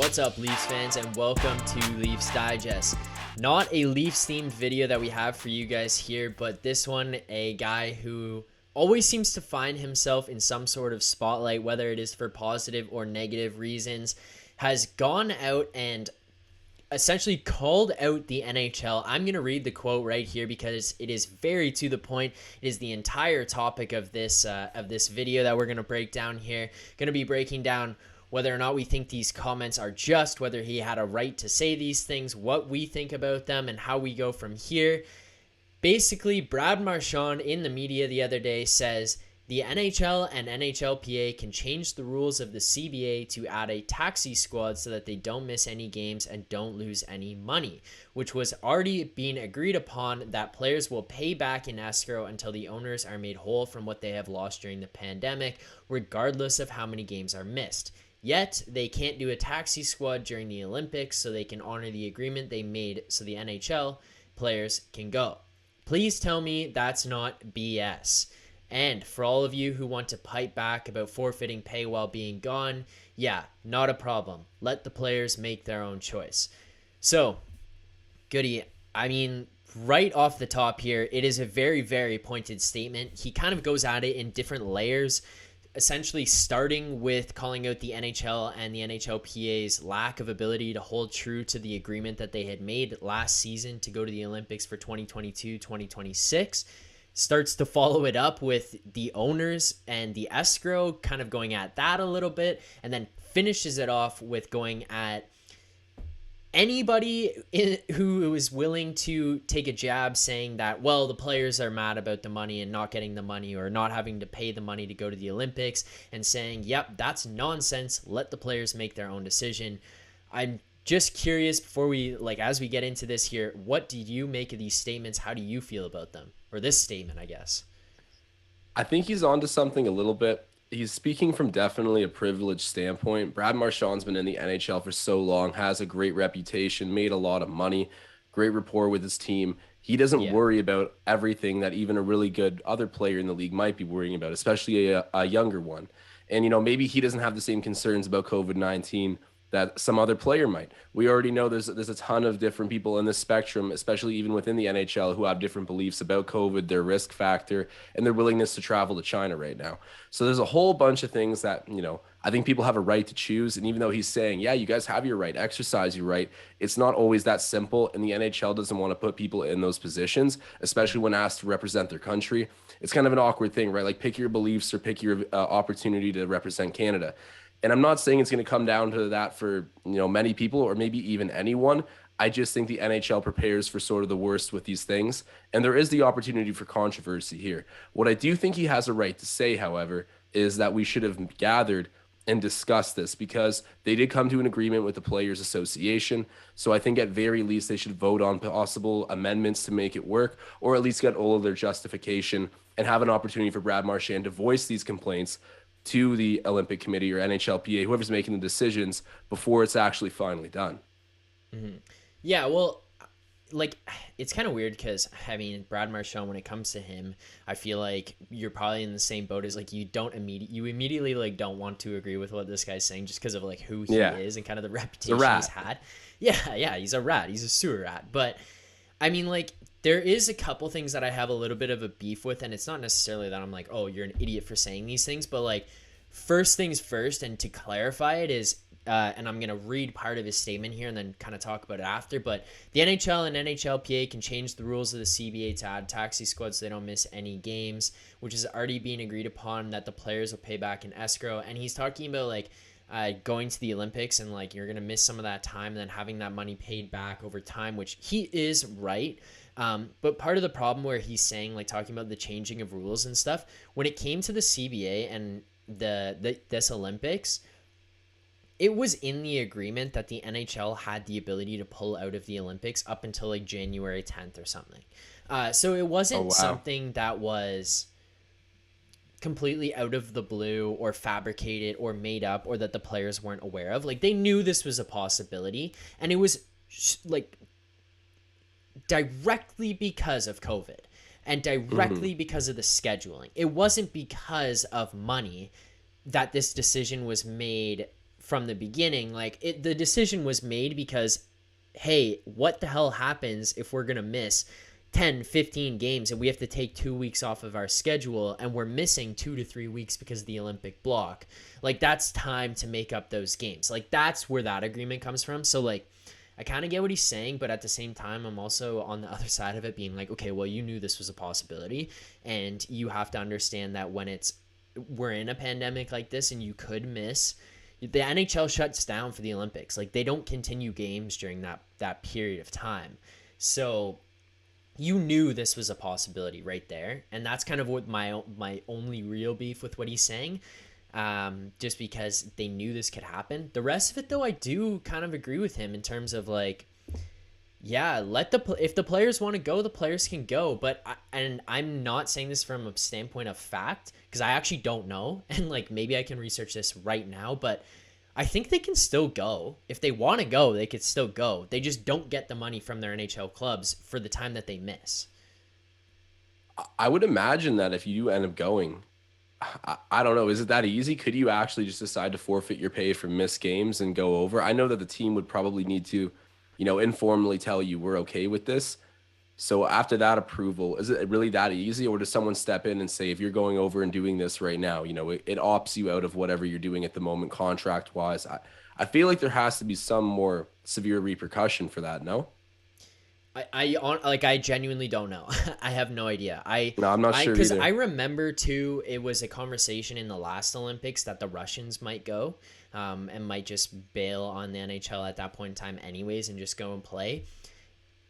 What's up, Leafs fans, and welcome to Leafs Digest. Not a Leafs themed video that we have for you guys here, but this one, a guy who always seems to find himself in some sort of spotlight, whether it is for positive or negative reasons, has gone out and essentially called out the NHL. I'm going to read the quote right here because it is very to the point. It is the entire topic of this video that we're going to break down here. Going to be breaking down whether or not we think these comments are just, whether he had a right to say these things, what we think about them, and how we go from here. Basically, Brad Marchand in the media the other day says the NHL and NHLPA can change the rules of the CBA to add a taxi squad so that they don't miss any games and don't lose any money, which was already being agreed upon that players will pay back in escrow until the owners are made whole from what they have lost during the pandemic, regardless of how many games are missed. Yet, they can't do a taxi squad during the Olympics so they can honor the agreement they made so the NHL players can go. Please tell me that's not BS. And for all of you who want to pipe back about forfeiting pay while being gone, yeah, not a problem. Let the players make their own choice. So, Goody, I mean, right off the top here, it is a very, very pointed statement. He kind of goes at it in different layers, essentially starting with calling out the NHL and the NHLPA's lack of ability to hold true to the agreement that they had made last season to go to the Olympics for 2022-2026. Starts to follow it up with the owners and the escrow, kind of going at that a little bit, and then finishes it off with going at anybody who is willing to take a jab, saying that, well, the players are mad about the money and not getting the money or not having to pay the money to go to the Olympics, and saying, yep, that's nonsense. Let the players make their own decision. I'm just curious before we, as we get into this here, what do you make of these statements? How do you feel about them? Or this statement, I guess. I think he's onto something a little bit. He's speaking from definitely a privileged standpoint. Brad Marchand's been in the NHL for so long, has a great reputation, made a lot of money, great rapport with his team. He doesn't worry about everything that even a really good other player in the league might be worrying about, especially a younger one. And, maybe he doesn't have the same concerns about COVID-19 that some other player might. We already know there's a ton of different people in this spectrum, especially even within the NHL, who have different beliefs about COVID, their risk factor, and their willingness to travel to China right now. So there's a whole bunch of things that, I think people have a right to choose. And even though he's saying, yeah, you guys have your right, exercise your right, it's not always that simple. And the NHL doesn't want to put people in those positions, especially when asked to represent their country. It's kind of an awkward thing, right? Like, pick your beliefs or pick your opportunity to represent Canada. And I'm not saying it's going to come down to that for, many people or maybe even anyone. I just think the NHL prepares for sort of the worst with these things. And there is the opportunity for controversy here. What I do think he has a right to say, however, is that we should have gathered and discussed this because they did come to an agreement with the Players Association. So I think at very least they should vote on possible amendments to make it work, or at least get all of their justification and have an opportunity for Brad Marchand to voice these complaints to the Olympic Committee or NHLPA, whoever's making the decisions, before it's actually finally done. Mm-hmm. Yeah, well, it's kind of weird because, Brad Marchand, when it comes to him, I feel like you're probably in the same boat as, you immediately, don't want to agree with what this guy's saying just because of, who he is and kind of the reputation he's had. Yeah, he's a rat. He's a sewer rat. But, there is a couple things that I have a little bit of a beef with, and it's not necessarily that I'm like, oh, you're an idiot for saying these things, but first things first, and to clarify it is, and I'm going to read part of his statement here and then kind of talk about it after, but the NHL and NHLPA can change the rules of the CBA to add taxi squads so they don't miss any games, which is already being agreed upon that the players will pay back in escrow. And he's talking about going to the Olympics and you're going to miss some of that time and then having that money paid back over time, which he is right. But part of the problem where he's saying, talking about the changing of rules and stuff, when it came to the CBA and this Olympics, it was in the agreement that the NHL had the ability to pull out of the Olympics up until January 10th or something. So it wasn't something that was completely out of the blue or fabricated or made up or that the players weren't aware of. They knew this was a possibility, and it was directly because of COVID and directly because of the scheduling. It wasn't because of money that this decision was made from the beginning. Like the decision was made because, hey, what the hell happens if we're going to miss 10, 15 games and we have to take 2 weeks off of our schedule and we're missing 2 to 3 weeks because of the Olympic block? Like, that's time to make up those games. Like, that's where that agreement comes from. So, like, I kind of get what he's saying, but at the same time, I'm also on the other side of it being like, okay, well, you knew this was a possibility, and you have to understand that when we're in a pandemic like this and you could miss, the NHL shuts down for the Olympics. Like, they don't continue games during that period of time. So you knew this was a possibility right there. And that's kind of what my only real beef with what he's saying. Just because they knew this could happen. The rest of it, though, I do kind of agree with him in terms of like, yeah, if the players want to go, the players can go. But I'm not saying this from a standpoint of fact, because I actually don't know, and like maybe I can research this right now. But I think they can still go if they want to go. They could still go. They just don't get the money from their NHL clubs for the time that they miss. I would imagine that if you do end up going, I don't know. Is it that easy? Could you actually just decide to forfeit your pay for missed games and go over? I know that the team would probably need to, informally tell you we're okay with this. So after that approval, is it really that easy? Or does someone step in and say, if you're going over and doing this right now, it opts you out of whatever you're doing at the moment, contract wise? I feel like there has to be some more severe repercussion for that. No? I genuinely don't know. I have no idea. No, I'm not sure because either. I remember too, it was a conversation in the last Olympics that the Russians might go, and might just bail on the NHL at that point in time anyways and just go and play.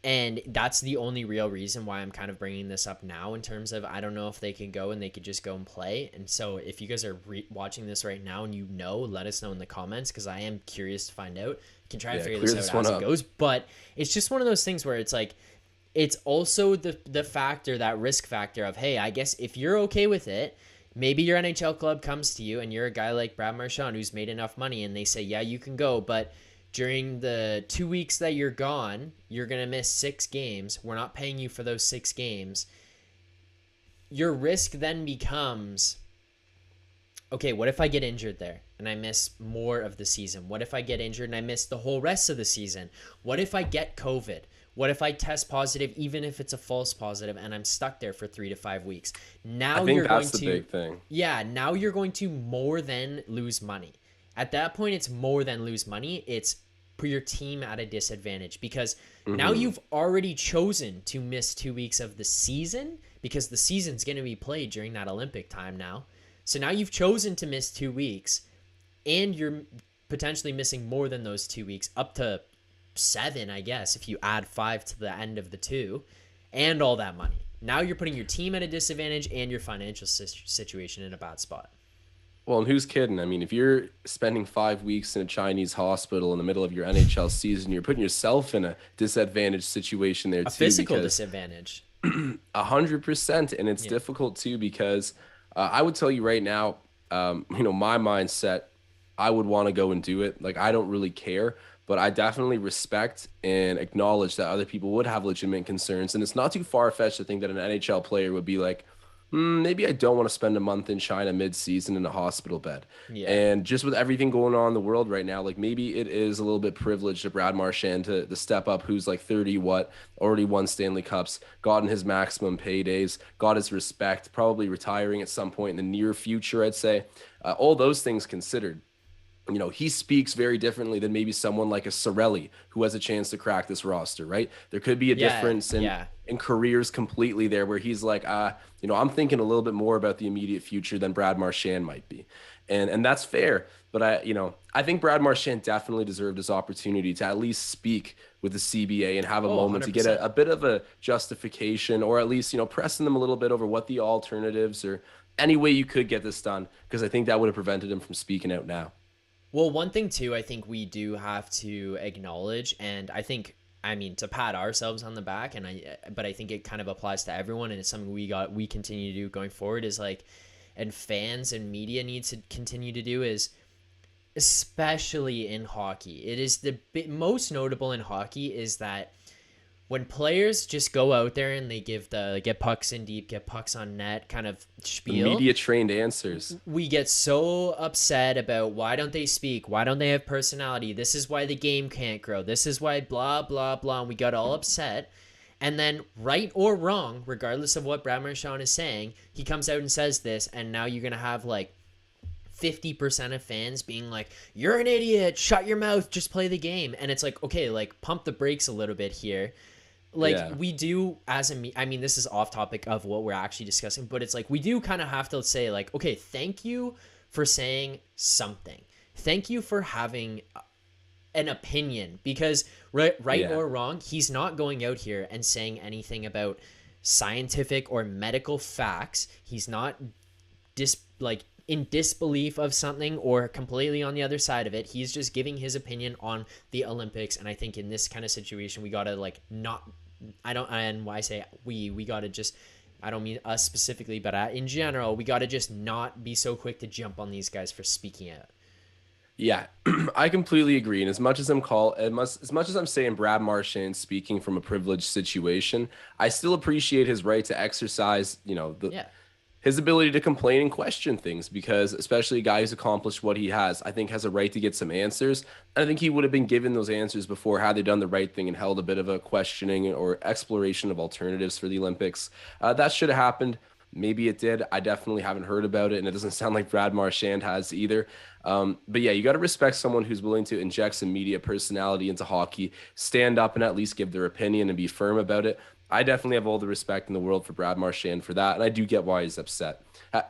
And that's the only real reason why I'm kind of bringing this up now, in terms of I don't know if they can go and they could just go and play. And so if you guys are watching this right now and let us know in the comments, because I am curious to find out. I can try and figure this out as it goes. But it's just one of those things where it's like, it's also the factor, that risk factor of, hey, I guess if you're okay with it, maybe your NHL club comes to you and you're a guy like Brad Marchand who's made enough money and they say, yeah, you can go, but during the 2 weeks that you're gone, you're going to miss 6 games. We're not paying you for those 6 games. Your risk then becomes, okay, what if I get injured there and I miss more of the season? What if I get injured and I miss the whole rest of the season? What if I get COVID? What if I test positive, even if it's a false positive, and I'm stuck there for 3 to 5 weeks? Now I think that's the big thing. Yeah, now you're going to more than lose money. At that point, it's more than lose money. It's put your team at a disadvantage, because now you've already chosen to miss 2 weeks of the season, because the season's going to be played during that Olympic time now. So now you've chosen to miss 2 weeks, and you're potentially missing more than those 2 weeks, up to 7, I guess, if you add 5 to the end of the 2, and all that money. Now you're putting your team at a disadvantage and your financial situation in a bad spot. Well, and who's kidding? I mean, if you're spending 5 weeks in a Chinese hospital in the middle of your NHL season, you're putting yourself in a disadvantaged situation there too. A physical disadvantage. 100%, and it's difficult too, because I would tell you right now, my mindset, I would want to go and do it. Like, I don't really care, but I definitely respect and acknowledge that other people would have legitimate concerns, and it's not too far-fetched to think that an NHL player would be like, maybe I don't want to spend a month in China mid-season in a hospital bed. Yeah. And just with everything going on in the world right now, like, maybe it is a little bit privileged to Brad Marchand to step up, who's like 30, already won Stanley Cups, gotten his maximum paydays, got his respect, probably retiring at some point in the near future, I'd say. All those things considered, he speaks very differently than maybe someone like a Sorelli who has a chance to crack this roster, right? There could be a difference in careers completely there, where he's like, I'm thinking a little bit more about the immediate future than Brad Marchand might be. And that's fair. But I think Brad Marchand definitely deserved his opportunity to at least speak with the CBA and have a moment 100%. To get a bit of a justification, or at least, pressing them a little bit over what the alternatives, or any way you could get this done, because I think that would have prevented him from speaking out now. Well, one thing too, I think we do have to acknowledge, and to pat ourselves on the back, but I think it kind of applies to everyone, and it's something we continue to do going forward, is like, and fans and media need to continue to do, is, especially in hockey, it is the most notable in hockey, is that when players just go out there and they give the get pucks in deep, get pucks on net kind of The spiel, media trained answers. we get so upset about why don't they speak? Why don't they have personality? This is why the game can't grow. This is why blah, blah, blah. And we got all upset. And then, right or wrong, regardless of what Brad Marchand is saying, he comes out and says this, and now you're going to have like 50% of fans being like, you're an idiot, shut your mouth, just play the game. And it's like, okay, like pump the brakes a little bit here. Like Yeah. we do as I mean, this is off topic of what we're actually discussing, but it's like we do kind of have to say like, okay, thank you for saying something. Thank you for having an opinion, because right Yeah. or wrong, he's not going out here and saying anything about scientific or medical facts. He's not in disbelief of something or completely on the other side of it. He's just giving his opinion on the Olympics. And I think in this kind of situation, we gotta like not. I don't. And why I say we gotta just. I don't mean us specifically, but in general, we gotta just not be so quick to jump on these guys for speaking out. Yeah, I completely agree. And as much as I'm saying Brad Marchand speaking from a privileged situation, I still appreciate his right to exercise, Yeah. his ability to complain and question things, because especially a guy who's accomplished what he has, I think has a right to get some answers. And I think he would have been given those answers before had they done the right thing and held a bit of a questioning or exploration of alternatives for the Olympics. That should have happened. Maybe it did. I definitely haven't heard about it, and it doesn't sound like Brad Marchand has either. But yeah, you got to respect someone who's willing to inject some media personality into hockey, stand up and at least give their opinion and be firm about it. I definitely have all the respect in the world for Brad Marchand for that, and I do get why he's upset.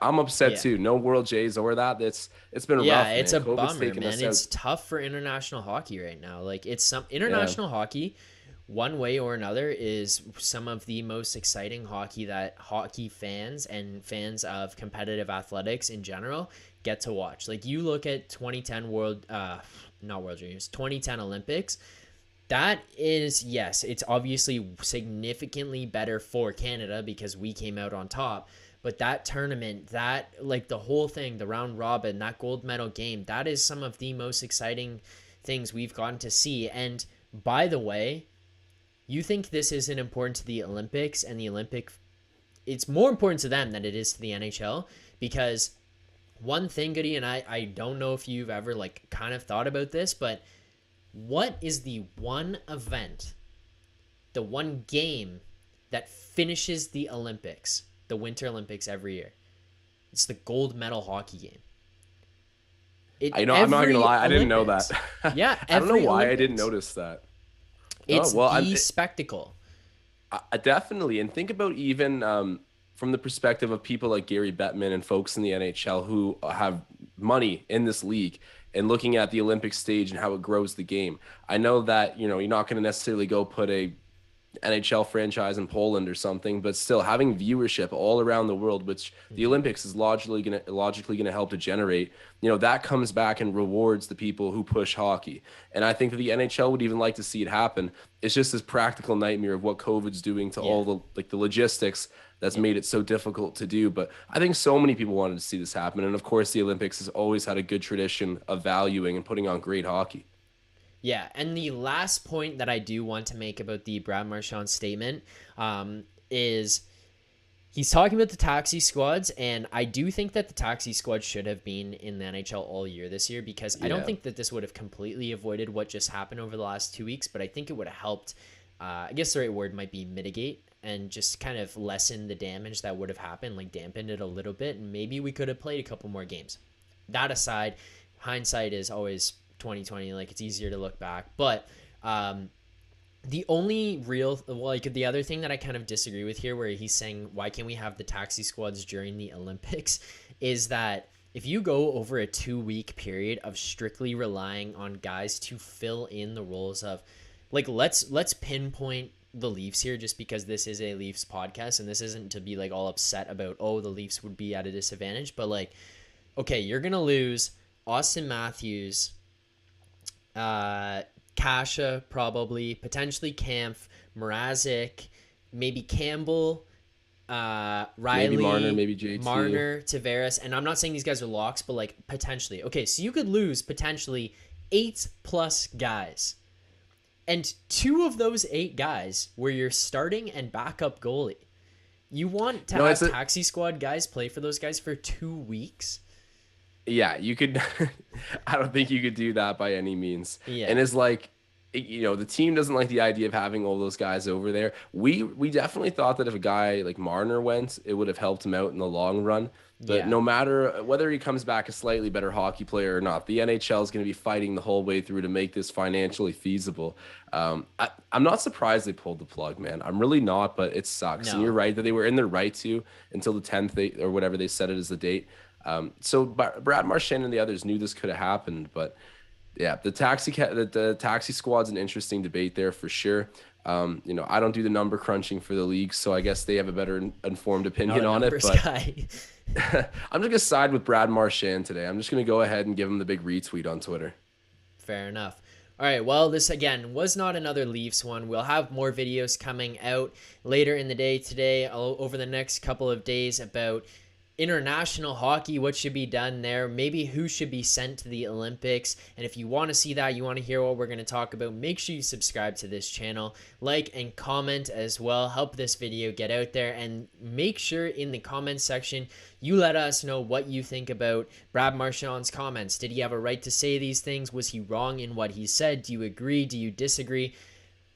I'm upset Yeah. too. No World Jays or that. It's been rough. Yeah, it's man. a COVID's bummer, taken man. us It's out. tough for international hockey right now. Like it's some Yeah, international hockey, one way or another, is some of the most exciting hockey that hockey fans and fans of competitive athletics in general get to watch. Like you look at 2010 not World Juniors, 2010 Olympics. That is, yes, it's obviously significantly better for Canada because we came out on top. But that tournament, that like the whole thing, the round robin, that gold medal game, that is some of the most exciting things we've gotten to see. And by the way, you think this isn't important to the Olympics and the Olympic, it's more important to them than it is to the NHL, because one thing, Goody, and I don't know if you've ever like kind of thought about this, but what is the one event, the one game that finishes the Olympics, the Winter Olympics every year? It's the gold medal hockey game. I know. I'm not gonna lie. I didn't know that. Yeah, I don't know every why I didn't Olympics. notice that. Oh It's well, the spectacle. definitely. And think about even from the perspective of people like Gary Bettman and folks in the NHL who have money in this league and looking at the Olympic stage and how it grows the game. I know that, you're not going to necessarily go put a NHL franchise in Poland or something, but still having viewership all around the world, which the Olympics is logically gonna help to generate, that comes back and rewards the people who push hockey. And I think that the NHL would even like to see it happen. It's just this practical nightmare of what COVID's doing to all the logistics that's made it so difficult to do. But I think so many people wanted to see this happen. And of course, the Olympics has always had a good tradition of valuing and putting on great hockey. Yeah, and the last point that I do want to make about the Brad Marchand statement is he's talking about the taxi squads, and I do think that the taxi squad should have been in the NHL all year this year, because I don't think that this would have completely avoided what just happened over the last 2 weeks, but I think it would have helped, I guess the right word might be mitigate, and just kind of lessen the damage that would have happened, like dampened it a little bit, and maybe we could have played a couple more games. That aside, hindsight is always 2020, like it's easier to look back, but the only real, like the other thing that I kind of disagree with here, where he's saying why can't we have the taxi squads during the Olympics, is that if you go over a 2-week period of strictly relying on guys to fill in the roles of, like, let's pinpoint the Leafs here, just because this is a Leafs podcast and this isn't to be like all upset about, oh, the Leafs would be at a disadvantage, but like, okay, you're gonna lose Austin Matthews, Kasha, probably, potentially Kampf, Mrazek, maybe Campbell, Riley, Maybe Marner, maybe JT. Marner, Tavares, and I'm not saying these guys are locks, but like potentially. Okay, so you could lose potentially 8+ guys. And 2 of those 8 guys were your starting and backup goalie. You want to No, have taxi squad guys play for those guys for 2 weeks? yeah, you could. I don't think you could do that by any means. Yeah. And it's like, the team doesn't like the idea of having all those guys over there. We definitely thought that if a guy like Marner went, it would have helped him out in the long run. But Yeah. no matter whether he comes back a slightly better hockey player or not, the NHL is going to be fighting the whole way through to make this financially feasible. I'm not surprised they pulled the plug, man. I'm really not, but it sucks. And you're No. right that they were in their right to until the 10th or whatever they set it as the date. So Brad Marchand and the others knew this could have happened, but yeah, the taxi squad's an interesting debate there for sure. I don't do the number crunching for the league, so I guess they have a better informed Not opinion a on it. numbers But guy. I'm just gonna side with Brad Marchand today. I'm just gonna go ahead and give him the big retweet on Twitter. Fair enough. All right, well, this again was not another Leafs one. We'll have more videos coming out later in the day today, over the next couple of days, about international hockey, what should be done there, maybe who should be sent to the Olympics. And if you want to see that, you want to hear what we're going to talk about, make sure you subscribe to this channel, like and comment as well, help this video get out there, and make sure in the comment section you let us know what you think about Brad Marchand's comments. Did he have a right to say these things? Was he wrong in what he said? Do you agree? Do you disagree?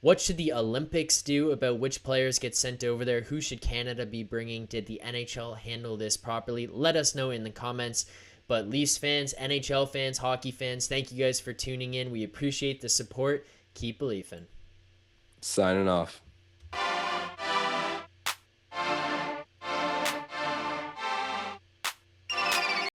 What should the Olympics do about which players get sent over there? Who should Canada be bringing? Did the NHL handle this properly? Let us know in the comments. But Leafs fans, NHL fans, hockey fans, thank you guys for tuning in. We appreciate the support. Keep believing. Signing off.